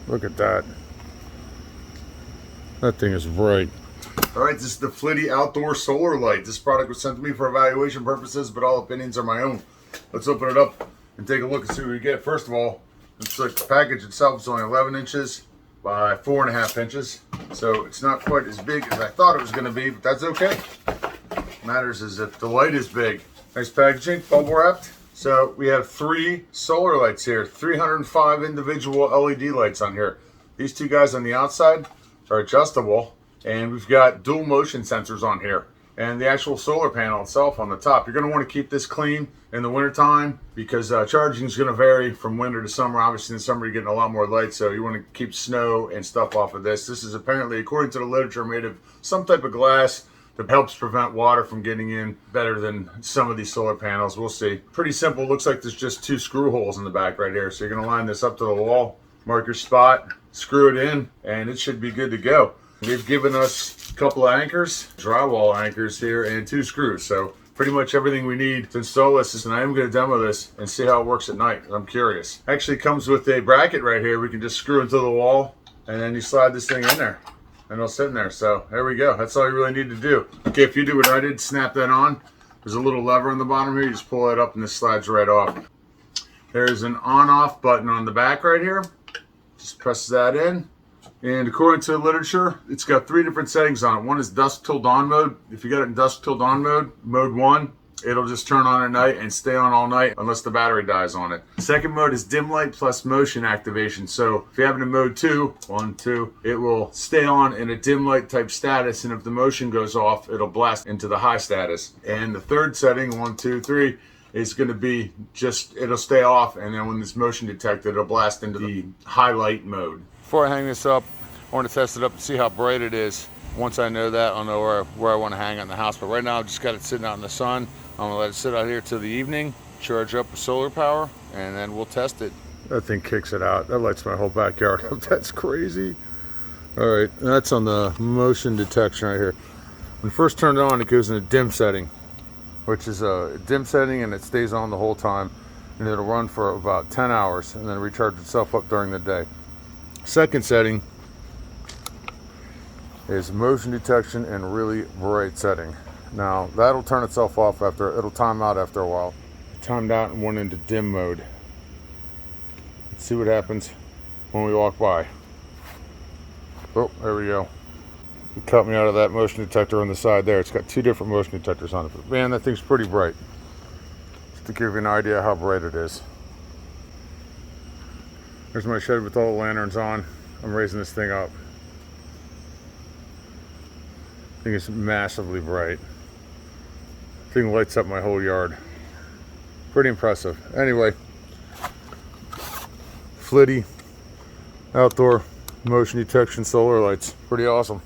Look at that. That thing is bright. All right, this is the FLITI outdoor solar light. This product was sent to me for evaluation purposes, but all opinions are my own. Let's open it up and take a look and see what we get. First of all, looks like the package itself is only 11 inches by 4.5 inches. So it's not quite as big as I thought it was going to be, but that's okay. What matters is if the light is big. Nice packaging, bubble wrapped. So we have 3 solar lights here, 305 individual LED lights on here. These 2 guys on the outside are adjustable, and we've got dual motion sensors on here. And the actual solar panel itself on the top. You're going to want to keep this clean in the winter time because charging is going to vary from winter to summer. Obviously in the summer you're getting a lot more light, so you want to keep snow and stuff off of this. This is apparently, according to the literature, made of some type of glass that helps prevent water from getting in better than some of these solar panels. We'll see. Pretty simple. Looks like there's just 2 screw holes in the back right here. So you're going to line this up to the wall, mark your spot, screw it in, and it should be good to go. They've given us a couple of anchors, drywall anchors here, and 2 screws. So pretty much everything we need to install this. And I am going to demo this and see how it works at night. I'm curious. Actually comes with a bracket right here. We can just screw into the wall, and then you slide this thing in there, and it'll sit in there. So there we go. That's all you really need to do. Okay, if you do what I did, snap that on. There's a little lever on the bottom here. You just pull it up, and this slides right off. There's an on-off button on the back right here. Just press that in. And according to the literature, it's got 3 different settings on it. One is dusk till dawn mode. If you got it in dusk till dawn mode, mode 1, it'll just turn on at night and stay on all night unless the battery dies on it. Second mode is dim light plus motion activation. So if you have it in mode 2, 1, 2, it will stay on in a dim light type status, and if the motion goes off, it'll blast into the high status. And the third setting, 1, 2, 3, is going to be just, it'll stay off, and then when it's motion detected, it'll blast into the highlight mode. Before I hang this up, I want to test it up and see how bright it is. Once I know that, I'll know where I want to hang it in the house. But right now, I've just got it sitting out in the sun. I'm going to let it sit out here till the evening, charge up with solar power, and then we'll test it. That thing kicks it out. That lights my whole backyard up. That's crazy. All right, that's on the motion detection right here. When first turned on, it goes in a dim setting, which is a dim setting, and it stays on the whole time. And it'll run for about 10 hours and then recharge itself up during the day. Second setting is motion detection and really bright setting. Now that'll turn itself off after, it'll time out after a while. It timed out and went into dim mode. Let's see what happens when we walk by. Oh, there we go. It cut me out of that motion detector on the side there. It's got 2 different motion detectors on it. But man, that thing's pretty bright. Just to give you an idea how bright it is. There's my shed with all the lanterns on. I'm raising this thing up. I think it's massively bright. The thing lights up my whole yard. Pretty impressive. Anyway, FLITI outdoor motion detection solar lights. Pretty awesome.